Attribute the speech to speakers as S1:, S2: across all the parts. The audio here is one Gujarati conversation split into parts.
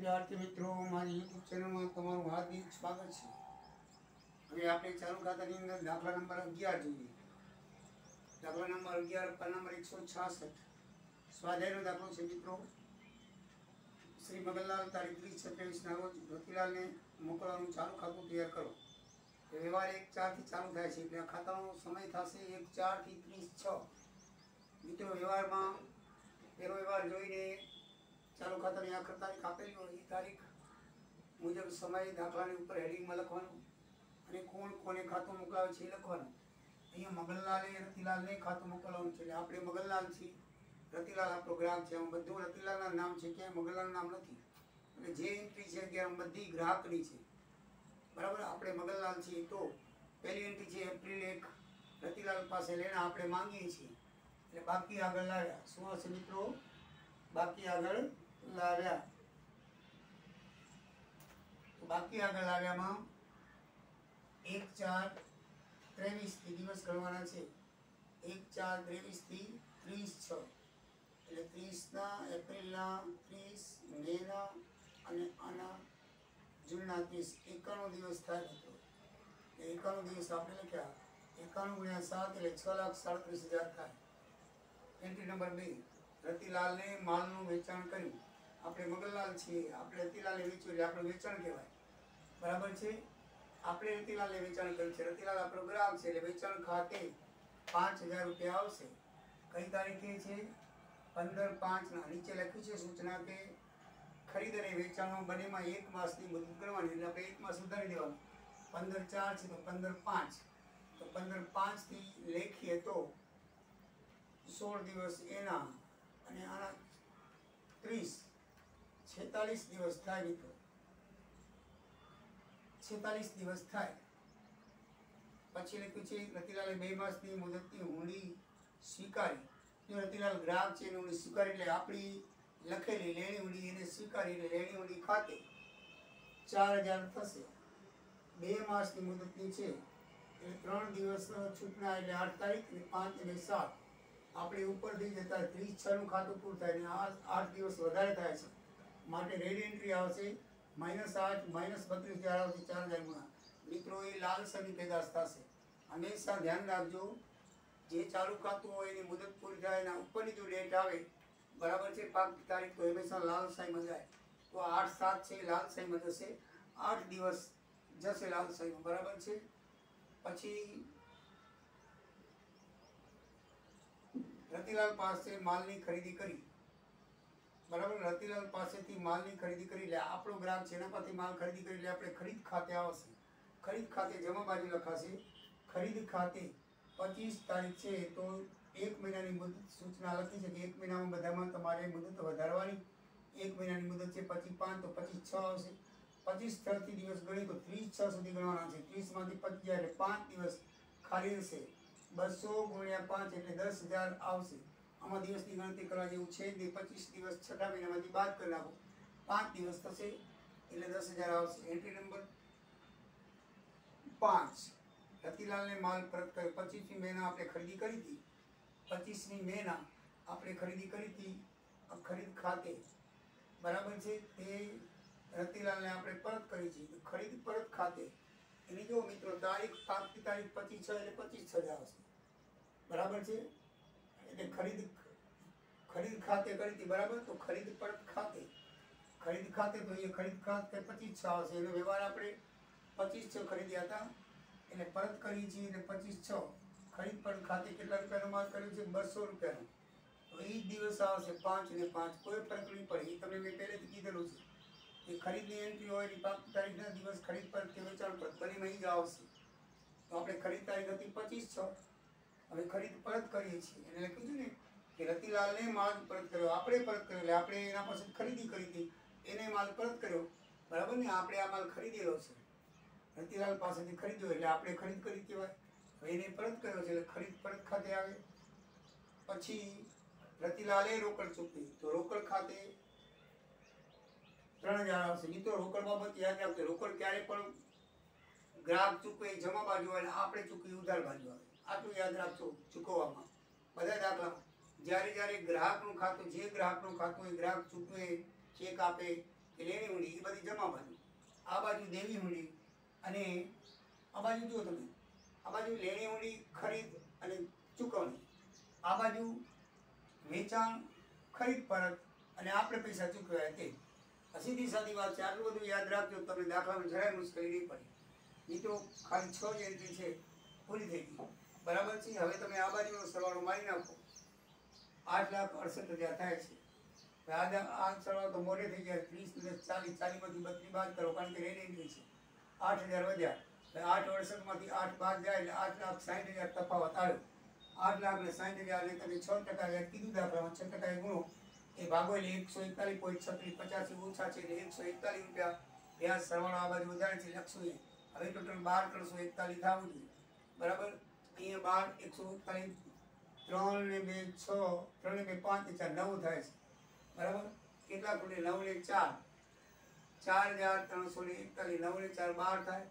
S1: विद्यार्थी मित्रों मारी यूट्यूब चैनल में तमाરું हार्दिक स्वागत છે। હવે આપણે ચાલુ ખાતાની અંદર દાખલા નંબર 11 જોઈએ। દાખલા નંબર 11 પાના નંબર 166 સ્વાધ્યાયનો દાખલો છે મિત્રો। શ્રી મગનલાલ તારીખ 30/27 ના રોજ રતિલાલને મોકલવાનું ચાલુ ખાતું તૈયાર કરો। વ્યવહાર 1/4 થી ચાલુ થાય છે એટલે આ ખાતાનો સમય થશે 1/4 થી 30/6। મિત્રો વ્યવહારમાં પહેલો વ્યવહાર જોઈને चालू खाता ने आखिर तारीख आपेली हो तारीख मुजब समय दाखला ऊपर हेडिंग में लखवा कोण कोने खातु मोकलावे छे लखवानुं। अहींया मगनलाले रतिलाल ने खातु मोकलवानुं छे। आपणे मगनलाल छे, रतिलाल आपणो ग्राहक छे। बधुं रतिलालना नाम छे, क्यांय मगनलाल नाम नथी। એટલે જે એન્ટ્રી છે કે બધી ગ્રાહકની છે, બરાબર। આપણે મગનલાલ છીએ તો પહેલી એન્ટ્રી છે એપ્રિલ 1 રતિલાલ પાસે લેણા આપણે માંગીએ છીએ એટલે બાકી આગળ લાવ્યા। શું હશે મિત્રો? बाकी आगळ लाव्या। तो बाकी आगळ लाव्या में 1/4/23 थी दिवस गणवाना छे। 1/4/23 थी 30/6 એટલે 30 ना एप्रिल ना 30 मे ना અને આના જૂન ના 30 91 દિવસ થાય મિત્રો। 91 દિવસ આપણે લખ્યા 91 × 7 એટલે 6,37,000 થાય। एंट्री नंबर 2 रतिलाल ने मालनु वेचाण कर्युं। आपणे मगनलाल छीए, आपणे रतिलालने वेच्युं એટલે આપણું વેચાણ કહેવાય, બરાબર છે। આપણે રતિલાલને વેચાણ કર્યું છે, રતિલાલ આપણો ગ્રાહક છે એટલે વેચાણ ખાતે 5,000 રૂપિયા આવશે। કઈ તારીખે છે? 15/5 ના। નીચે લખ્યું છે સૂચના કે ખરીદ અને વેચાણમાં બંનેમાં 1 માસની મુદત કરવાની એટલે આપણે 1 માસ સુધારી દેવાનું। 15/4 છે તો 15/5 તો 15/5 થી લેખીએ તો 16 દિવસ એના અને આના 46 દિવસ થાય મિત્રો। 46 દિવસ થાય। પછી લખ્યું છે રતિલાલે 2 માસની મુદતની હુંડી સ્વીકારી। જો રતિલાલ ગ્રાહક છે એની હુંડી સ્વીકારી એટલે આપણી લખેલી લેણી હુંડી એને સ્વીકારી એટલે લેણી હુંડી ખાતે 4,000 થશે। 2 માસની મુદતની છે એટલે 3 દિવસ છૂટના એટલે 8 તારીખ અને 5 અને 7 આપણે ઉપરથી જતા 30/6 નું ખાતું પૂરું થાય ને 8 દિવસ વધારે થાય છે માટે રેડ એન્ટ્રી આવશે -8 -32,000 આવશે 4,000 ગુણા। મિત્રો એ લાલ સમી પેદાશ થશે। હંમેશા ધ્યાન રાખજો જે ચાલુ ખાતું હોય એની મુદત પૂરી થાય એના ઉપરની જો ડેટ આવે, બરાબર છે, પાક તારીખ, તો હંમેશા લાલ શાહીમાં જાય। તો 8/7 છે લાલ શાહીમાં જશે, 8 દિવસ જશે લાલ શાહીમાં, બરાબર છે। પછી रतिलाल पासे मालनी खरीदी करी, बराबर। रतिलाल पासेथी मालनी खरीदी करी એટલે આપણો ગ્રાહક છે એના પાસેથી માલ ખરીદી કરી એટલે આપણે ખરીદ ખાતે આવશે। ખરીદ ખાતે જમા બાજુ લખાશે। ખરીદ ખાતે 25 તારીખ છે તો 1 મહિનાની મુદત સૂચના લખી છે કે 1 મહિનામાં બધામાં તમારે મુદત વધારવાની। 1 મહિનાની મુદત છે 25/5 તો 25/6 આવશે। 25 થી દિવસ ગણી તો 30/6 સુધી ગણવાના છે। 30 માંથી 25 જાય એટલે 5 દિવસ ખાલી રહેશે। 200 × 5 એટલે 10,000 આવશે। આમાં દિવસની ગણતરી કરવા જેવું છે ને। 25 દિવસ છઠ્ઠા મહિનામાંથી બાદ કરી નાખો, 5 દિવસ થશે એટલે 10,000 આવશે। એન્ટ્રી નંબર 5 રતિલાલને માલ પરત કર્યો। 25મી મેના આપણે ખરીદી કરી હતી, 25મી મેના આપણે ખરીદી કરી હતી ખરીદ ખાતે, બરાબર છે। તે રતિલાલને આપણે પરત કરી છે તો ખરીદ પરત ખાતે એની જો મિત્રો તારીખ પાકની તારીખ 25/6 એટલે 25/6 આવશે, बराबर है। એટલે खरीद खाते करी थी, बराबर। तो खरीद परत खाते तो ये खरीद खाते 25/6 आवशे। एनो व्यवहार आपणे 25/6 खरीद्या था એટલે परत करी छे એટલે 25/6 खरीद परत खाते કેટલા રૂપિયાનો માલ કર્યો છે? 200 રૂપિયાનો। તો એ દિવસ આવશે 5 અને 5, કોઈ ફરક નહીં પડે। એ તમને મેં પહેલેથી કીધેલું છે કે ખરીદની એન્ટ્રી હોય એની પાક તારીખના દિવસ ખરીદ પરત કે વેચાણ પરત બંનેમાં જ આવશે। તો આપણે ખરીદ તારીખ હતી 25/6, હવે ખરીદ પરત કરીએ છીએ એટલે કીધું ને કે રતિલાલને માલ પરત કર્યો, આપણે પરત કર્યો એટલે આપણે એના પાસે ખરીદી કરી હતી એને માલ પરત કર્યો, બરાબર ને। આપણે આ માલ ખરીદેલો છે, રતિલાલ પાસેથી ખરીદ્યો એટલે આપણે ખરીદ કરી કહેવાય। હવે એને પરત કર્યો છે એટલે ખરીદ પરત ખાતે આવે। પછી રતિલાલે રોકડ ચૂકવી તો રોકડ ખાતે 3,000 આવશે। મિત્રો રોકડ બાબત યાદ રાખજો, રોકડ ક્યારે પણ ગ્રાહક ચૂકવે જમા બાજુ હોય, આપણે ચૂકવી ઉધાર બાજુ આવે। આટલું યાદ રાખજો ચૂકવવામાં બધા દાખલામાં। જ્યારે જ્યારે ગ્રાહકનું ખાતું, જે ગ્રાહકનું ખાતું એ ગ્રાહક ચૂકવે, ચેક આપે એ લેણી હુંડી, એ બધી જમા બાજુ. આ બાજુ દેવી હુંડી અને આ બાજુ જુઓ તમે, આ બાજુ લેણી હુંડી ખરીદ અને ચૂકવણી, આ બાજુ વેચાણ ખરીદ પરત અને આપણે પૈસા ચૂકવ્યા તે. સીધી સાદી વાત છે. આટલું બધું યાદ રાખજો, તમને દાખલામાં જરાય મુશ્કેલી નહીં પડે. મિત્રો ખાલી 6 જ એન્ટ્રી છે, પૂરી થઈ ગઈ. બરાબર છે. હવે તમે આ બાજુનો સરવાળો મારી નાખો. 8,68,000 થાય છે. આ સરવાળો તો મોડે થઈ ગયા. 30 + 40, 40માંથી 32 બાદ કરો, કારણ કે રેડ એન્ટ્રી છે. 8,000 વધ્યા. 8,68,માંથી 8 બાદ જાય એટલે 8,60,000 તફાવત આવ્યો. 8,60,000 ને તમે 6% વ્યાજ કીધું દાખલામાં, 6% ગુણો એ ભાગો એટલે 141.3685 ઓછા છે એટલે 141 રૂપિયા વ્યાજ. સરવાળો આ બાજુ વધારે છે 100. હવે ટોટલ 12,341 થવું જોઈએ. બરાબર. અહીંયા 12, 141, 3 ને 2 6, 3 ને 2 5 ને 4 9 થાય છે. બરાબર. કેટલા ખૂટે? 9 ને 4 4,341. 9 ને 4 12 થાય,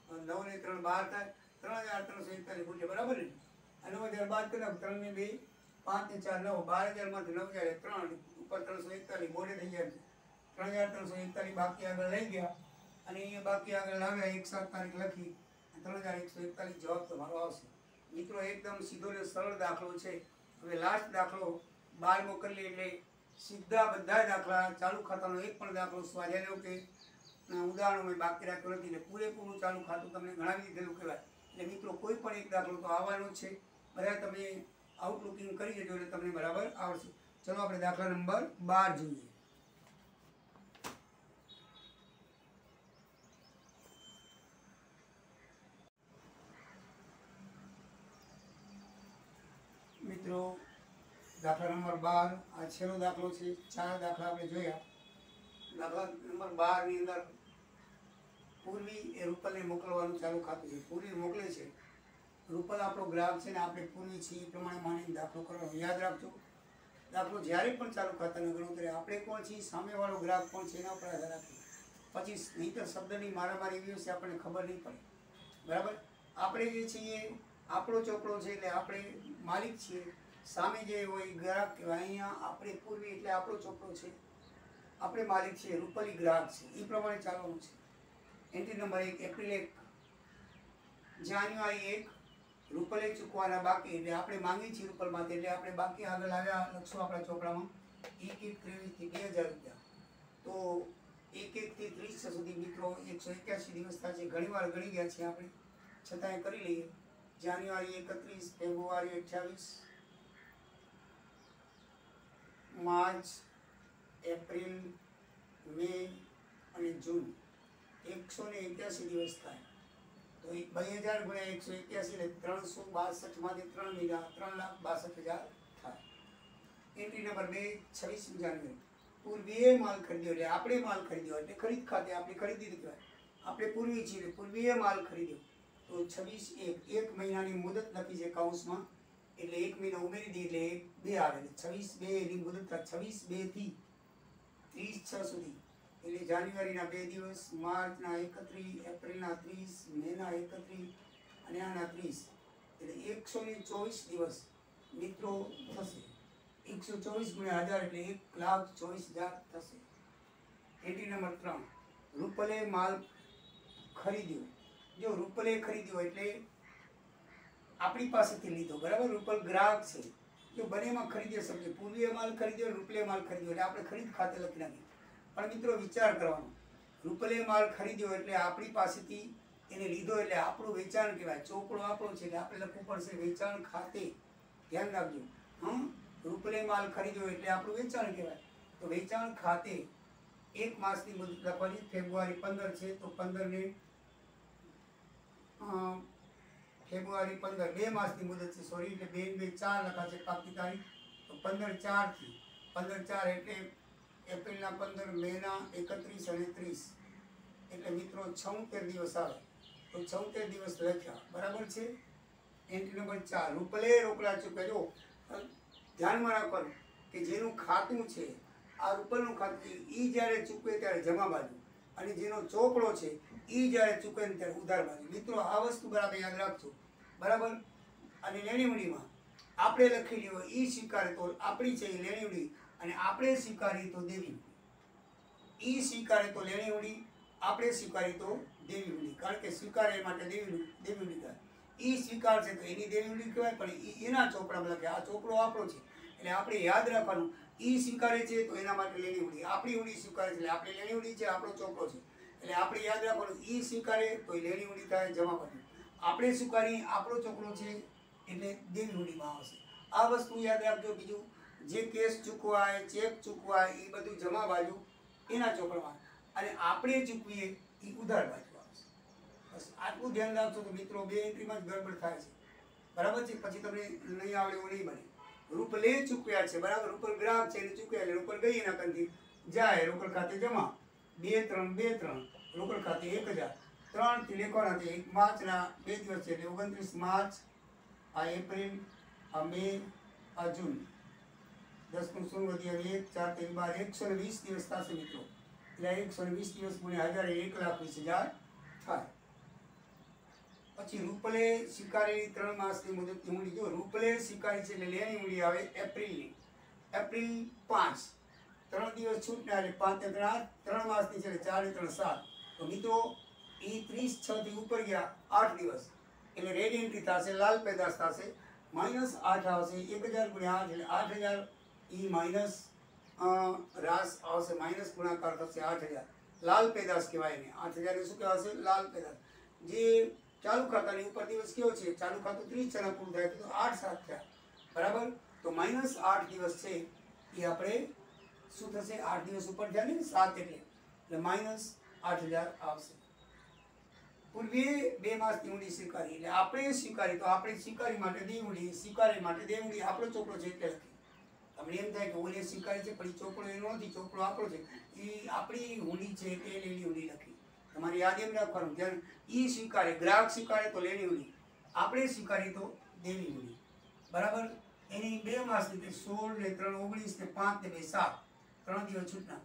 S1: 9 ને 3 12 થાય, 3,341 ખૂટે. બરાબર ને? 9,000 બાદ કરી નાખો. 3 ને 2 5 ને 4 9, 12,000માંથી 9,000 3 ઉપર 341 મોડે થઈ ગયા છે. 3,341 બાકી આગળ લઈ ગયા અને અહીંયા બાકી આગળ લાવ્યા. 1/7 તારીખ લખી 3,141 જવાબ તમારો આવશે. મિત્રો એકદમ સીધો ને સરળ દાખલો છે. હવે લાસ્ટ દાખલો 12મો કરી લઈએ એટલે સીધા બધા દાખલા, ચાલુ ખાતાનો એક પણ દાખલો સ્વાધ્યાયનો કે ઉદાહરણો મેં બાકી રાખ્યો નથી. એટલે પૂરેપૂરું ચાલુ ખાતું તમને ગણાવી દીધેલું કહેવાય. એટલે મિત્રો કોઈ પણ એક દાખલો તો આવવાનો છે. બધા તમે આઉટલુકિંગ કરી દેજો એટલે તમને બરાબર આવશે. ચલો આપણે દાખલા નંબર 12 જોઈએ. મિત્રો દાખલા નંબર 12 આ છેલ્લો દાખલો છે. 4 દાખલા આપણે જોયા. દાખલા નંબર 12 ની અંદર પૂર્વી એ રૂપલને મોકલવાનું ચાલુ ખાતું છે. પૂર્વી મોકલે છે. રૂપલ આપણો ગ્રાહક છે ને આપણે પૂર્વી છીએ એ પ્રમાણે માનીને દાખલો કરવાનો. યાદ રાખજો, દાખલો જ્યારે પણ ચાલુ ખાતાની ગણતરી આપણે કોણ છીએ, સામેવાળો ગ્રાહક કોણ છે એના ઉપર આધાર રાખીએ. પછી નહીંતર શબ્દની મારામારી એવી હશે આપણને ખબર નહીં પડે. બરાબર. આપણે જે છીએ આપણો ચોપડો છે એટલે આપણે માલિક છીએ. સામે જે હોય ગ્રાહક કહેવાય. અહીંયા આપણે પૂર્વી એટલે આપણો ચોપડો છે, આપણે માલિક છીએ, રૂપલી ગ્રાહક છે. એ પ્રમાણે ચાલવાનું છે. એન્ટ્રી નંબર 1 એપ્રિલ 1, જાન્યુઆરી 1 રૂપલે ચૂકવાના બાકી એટલે આપણે માંગી છીએ રૂપલમાંથી એટલે આપણે બાકી આગળ આવ્યા લખશું આપણા ચોપડામાં 1/1/23 થી 2,000 રૂપિયા. તો 1/1 થી 30 સુધી મિત્રો 181 દિવસ થાય છે. ઘણીવાર ગણી ગયા છીએ આપણે, છતાંય કરી લઈએ. જાન્યુઆરી 31, ફેબ્રુઆરી 28, માર્ચ, એપ્રિલ, મે અને જૂન 181 દિવસ થાય. તો 2,000 ગુણ્યા 181 એટલે 362 માંથી 3 મહિના 3,62,000 થાય. એન્ટ્રી નંબર 2 26 જાન્યુઆરી પૂર્વીએ માલ ખરીદ્યો એટલે આપણે માલ ખરીદ્યો એટલે ખરીદ ખાતે આપણે ખરીદી કહેવાય. આપણે પૂર્વી છીએ પૂર્વીએ માલ ખરીદ્યો તો 26/1 એક મહિનાની મુદત લખી છે કૌંસમાં એટલે એક મહિનો ઉમેરી દઈએ એટલે 2 આવે એટલે 26/2 ની મુદત 26/2 થી 30/6 સુધી એટલે જાન્યુઆરીના 2 દિવસ, માર્ચના 31, એપ્રિલના 30, મેના 31 અને આના 30 એટલે 124 દિવસ મિત્રો થશે. 124 ગુણ્યા 1000 એટલે 1,24,000 થશે. એન્ટ્રી નંબર 3 રૂપલે માલ ખરીદ્યો. જો રૂપલે ખરીદ્યો એટલે આપણી પાસેથી લીધો. બરાબર. રૂપલ ગ્રાહક છે. જો બંનેમાં ખરીદ્યો શબ્દ પૂર્વીએ માલ ખરીદ્યો, રૂપલે માલ ખરીદ્યો એટલે આપણે ખરીદ ખાતે લખી નાખીએ. પણ મિત્રો વિચાર કરવાનો, રૂપલે માલ ખરીદ્યો એટલે આપણી પાસેથી એને લીધો એટલે આપણું વેચાણ કહેવાય. ચોપડો આપણો છે એટલે આપણે લખવું પડશે વેચાણ ખાતે. ધ્યાન રાખજો. રૂપલે માલ ખરીદ્યો એટલે આપણું વેચાણ કહેવાય. તો વેચાણ ખાતે એક માસની મુદત લખવાની. ફેબ્રુઆરી 15 છે તો 15 ને ફેબ્રુઆરી 15 2 માસની મુદત છે. સોરી એટલે 2 ને 2 4 લખાશે પાકી તારીખ. તો 15/4 થી 15/4 એટલે એપ્રિલના 15, મેના 31 અને 30 એટલે મિત્રો 76 દિવસ આવે. તો 76 દિવસ લખ્યા. બરાબર છે. એન્ટ્રી નંબર 4 રૂપલે રોકડા ચૂકવ્યો. ધ્યાનમાં રાખવાનું કે જેનું ખાતું છે આ રૂપલનું ખાતું એ જ્યારે ચૂકવે ત્યારે જમા બાજુ અને જેનો ચોપડો છે એ જ્યારે ચૂકવે ને ત્યારે ઉધાર બાજુ. મિત્રો આ વસ્તુ બરાબર યાદ રાખજો. બરાબર. અને લેણીવડીમાં આપણે લખેલી હોય એ સ્વીકારે તો આપણી છે એ લેણીવડી અને આપણે સ્વીકારીએ તો દેવી. એ સ્વીકારે તો લેણી હુંડી, આપણે સ્વીકારી તો દેવી હુંડી, કારણ કે સ્વીકારે એ માટે દેવી હુંડી કહેવાય. એ સ્વીકારશે તો એની દેવી હુંડી કહેવાય, પણ એના ચોપડામાં લખે આ ચોપડો આપણો છે એટલે આપણે યાદ રાખવાનું. એ સ્વીકારે છે તો એના માટે લેણી હુંડી, આપણી હુંડી સ્વીકારે છે એટલે આપણી લેણી હુંડી છે, આપણો ચોપડો છે એટલે આપણે યાદ રાખવાનું. એ સ્વીકારે તો એ લેણી હુંડી થાય, જમા બાજુ. આપણે સ્વીકારી આપણો ચોપડો છે એટલે દેવી હુંડીમાં આવશે. આ વસ્તુ યાદ રાખજો. બીજું જે કેસ ચૂકવાય, ચેક ચૂકવાય એ બધું જમા બાજુ એના ચોપડામાં, અને આપણે ચૂકવીએ એ ઉધાર બાજુ આવશે. બસ આટલું ધ્યાન રાખજો તો મિત્રો 2 એન્ટ્રીમાં જ ગડબડ થાય છે, બરાબર છે. પછી તમને નહીં આવડે એવું નહીં બને. રૂપલે ચૂકવ્યા છે, બરાબર. રૂપલ ગ્રાહક છે એને ચૂકવ્યા એટલે રૂપલ ગઈ એના કંથી જાય, રોકડ ખાતે જમા 2-3 રોકડ ખાતે 1000 3 થી લેખવાના છે. 1 માર્ચના 2 દિવસ છે એટલે 29 માર્ચ, આ એપ્રિલ, આ મે, આ જૂન. 10 નું 1 4 3 12 120 દિવસ થશે મિત્રો. એટલે 120 દિવસ ગુણ્યા 1000 1,20,000 થાય. પછી રૂપલે સ્વીકારેલી 3 માસની મુદતની હુંડી. જો રૂપલે સ્વીકારી છે એટલે લેણી હુંડી આવે એપ્રિલની. એપ્રિલ 5, 3 દિવસ છૂટના એટલે 5 ને 3 માસની છે એટલે 4 ને 3 7. તો મિત્રો એ 30/6 થી ઉપર ગયા 8 દિવસ એટલે રેડ એન્ટ્રી થશે, લાલ પેદાશ થશે, -8 આવશે. 1000 ગુણ્યા 8 એટલે 8000. એ માઇનસ રાસ આવશે, માઇનસ ગુણાકાર થશે 8000. લાલ પેદાશ કહેવાય એને. 8000 ને શું કહેવાશે? લાલ પેદાશ. જે ચાલુ ખાતાની ઉપર દિવસ કેવો છે? ચાલુ ખાતું 30 પૂરું થાય તો 8-7 થયા, બરાબર. તો -8 દિવસ છે એ આપણે શું થશે? 8 દિવસ ઉપર થયા ને 7 એટલે -8000 આવશે. પૂર્વે 2 માસની હુંડી સ્વીકારી એટલે આપણે સ્વીકારી તો આપણે સ્વીકારી માટે દેવી હુંડી, સ્વીકારી માટે દેવી હુંડી આપણો ચોપડો છે એટલે લખી. તમને એમ થાય કે ઓલે સ્વીકારી છે પણ ચોપડો એનો નથી, ચોપડો આપણો છે, એ આપણી હુંડી છે એટલે લેણી હુંડી લખી. તમારે યાદ એમ રાખવાનું. જ્યારે એ સ્વીકારે, ગ્રાહક સ્વીકારે તો લેણી હુંડી, આપણે સ્વીકારી તો દેવી હુંડી, બરાબર. એની 2 માસની 16 ને 3 19 ને 5 ને 2 7 3 દિવસ છૂટના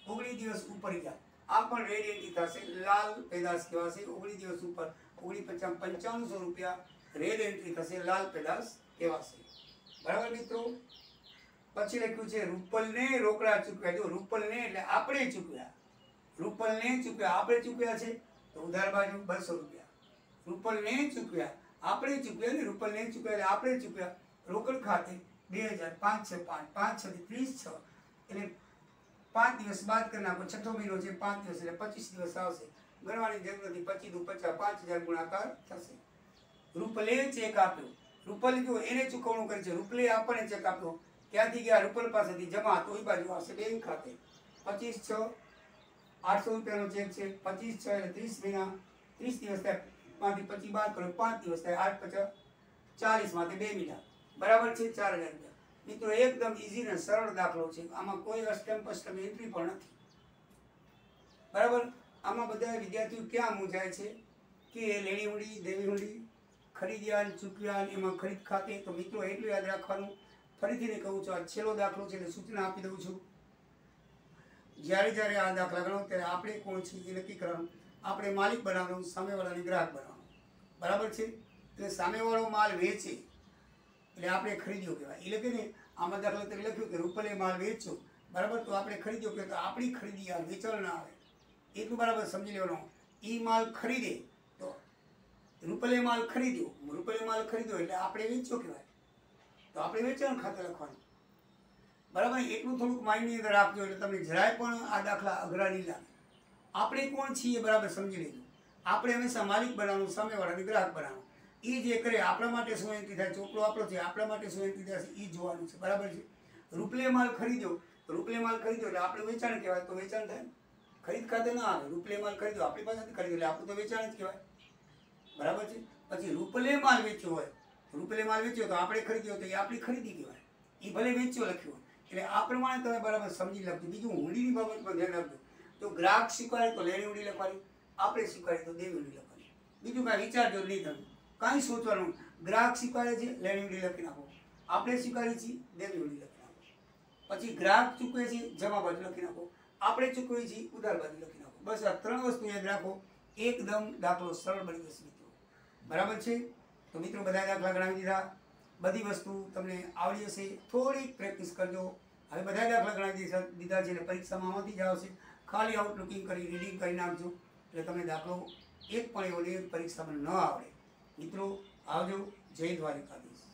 S1: 19 દિવસ ઉપર ગયા. આ પણ રેડ એન્ટ્રી થશે, લાલ પેદાશ કહેવાશે. 19 દિવસ ઉપર 9500 રૂપિયા રેડ એન્ટ્રી થશે, લાલ પેદાશ કહેવાશે, બરાબર મિત્રો. પછી લખ્યું છે રૂપલને રોકડા ચૂકવ્યા. જો રૂપલને એટલે આપણે ચૂકવ્યા, રૂપલને ચૂકવ્યા, આપણે ચૂકવ્યા છે તો ઉધાર બાજુ 200 રૂપિયા. રૂપલને ચૂકવ્યા, આપણે ચૂકવ્યા ને રૂપલને ચૂકવ્યા એટલે આપણે ચૂકવ્યા. રોકડ ખાતે 2000, 5 6 5 5 6 30 6 એટલે 5 દિવસ બાદ કરી નાખો. 6થો મહિનો છે, 5 દિવસ એટલે 25 દિવસ આવશે. ગણવાની જરૂર નથી. 25 દુ 50, 5000 ગુણાકાર થશે. રૂપલે ચેક આપ્યો. રૂપલ જો એને ચૂકવણું કરી છે, રૂપલે આપણને ચેક આપ્યો. ક્યાંથી ગયા? રૂપલ પાસેથી જમા, તો એ બાજુ આવશે બેંક ખાતે. 25/6 800 રૂપિયાનો ચેક છે. 25/6 એટલે 30 મહિના, 30 દિવસ થાય. 5 થી 25 બાદ કરો 5 દિવસ થાય. 8 × 40 માંથી 2 મહિના, બરાબર છે 4000 રૂપિયા. મિત્રો એકદમ ઈઝી ને સરળ દાખલો છે. આમાં કોઈ અષ્ટમ પષ્ટમ એન્ટ્રી પણ નથી, બરાબર. આમાં બધા વિદ્યાર્થીઓ ક્યાં મૂંઝાય છે કે લેણી હુંડી, દેવી હુંડી, ખરીદ્યા, ચૂકવ્યા, એમાં ખરીદ ખાતે. તો મિત્રો એટલું યાદ રાખવાનું. ફરીથી કહું છું, આ છેલ્લો દાખલો છે એટલે સૂચના આપી દઉં છું. જ્યારે જ્યારે આ દાખલા ગણો ત્યારે આપણે કોણ છીએ એ નક્કી કરવાનું. આપણે માલિક બનાવવાનું, સામેવાળાને ગ્રાહક બનાવવાનું, બરાબર છે. એટલે સામેવાળો માલ વેચે એટલે આપણે ખરીદ્યો કહેવાય. એટલે કે ને આમાં દાખલા તરીકે લખ્યું કે રૂપલે માલ વેચ્યો, બરાબર. તો આપણે ખરીદ્યો કહેવાય. તો આપણી ખરીદી આ વેચાણ ના આવે, એટલું બરાબર સમજી લેવાનું. એ માલ ખરીદે તો રૂપલે માલ ખરીદ્યો, રૂપલે માલ ખરીદ્યો એટલે આપણે વેચ્યો કહેવાય. તો આપણે વેચાણ ખાતે લખવાનું, બરાબર. એટલું થોડુંક માઇન્ડની અંદર રાખજો એટલે તમને જરાય પણ આ દાખલા અઘરા નહીં લાગે. આપણે કોણ છીએ બરાબર સમજી લેજો. આપણે હંમેશા માલિક બનાવવાનું, સામેવાળાને ગ્રાહક બનાવવાનું. એ જે કરે આપણા માટે શું એન્ટ્રી થાય, ચોપડો આપણો છે, આપણા માટે શું એન્ટ્રી થશે એ જોવાનું છે, બરાબર છે. રૂપલે માલ ખરીદ્યો, રૂપલે માલ ખરીદ્યો એટલે આપણે વેચાણ કહેવાય. તો વેચાણ થાય, ખરીદ ખાતે ના આવે. રૂપલે માલ ખરીદ્યો, આપણી પાસેથી ખરીદ્યો એટલે આપણું તો વેચાણ જ કહેવાય, બરાબર છે. પછી રૂપલે માલ વેચ્યો હોય, રૂપલે માલ વેચ્યો તો આપણે ખરીદ્યો તો એ આપણી ખરીદી કહેવાય. એ ભલે વેચ્યો લખ્યો એટલે આ પ્રમાણે તમે બરાબર સમજી લખજો. બીજું હુંડીની બાબતમાં ધ્યાન રાખજો. તો ગ્રાહક સ્વીકારે તો લેણી હુંડી લખવાની, આપણે સ્વીકારીએ તો દેવી હુંડી લખવાની. બીજું કાંઈ વિચારજો નહીં તમે, કાંઈ સોચવાનું. ગ્રાહક સ્વીકારે છે, લેણી હુંડી લખી નાખો. આપણે સ્વીકારીએ છીએ, દેવી હુંડી લખી નાખો. પછી ગ્રાહક ચૂકવે છે, જમા બાજુ લખી નાખો. આપણે ચૂકવીએ છીએ, ઉધાર બાજુ લખી નાખો. બસ આ 3 વસ્તુ યાદ રાખો. એકદમ દાખલો સરળ બની જશે મિત્રો, બરાબર છે. તો મિત્રો બધા દાખલા ગણાવી દીધા, બધી વસ્તુ તમને આવડી હશે. થોડીક પ્રેક્ટિસ કરજો. હવે બધા દાખલા ગણાવી દીધા છે એટલે પરીક્ષામાં આમાંથી જ આવશે. ખાલી આઉટલુકિંગ કરી રીડિંગ કરી નાખજો એટલે તમને દાખલો એક પણ એવો નહીં પરીક્ષામાં ન આવડે. મિત્રો આવજો. જય દ્વારિકાધીશ.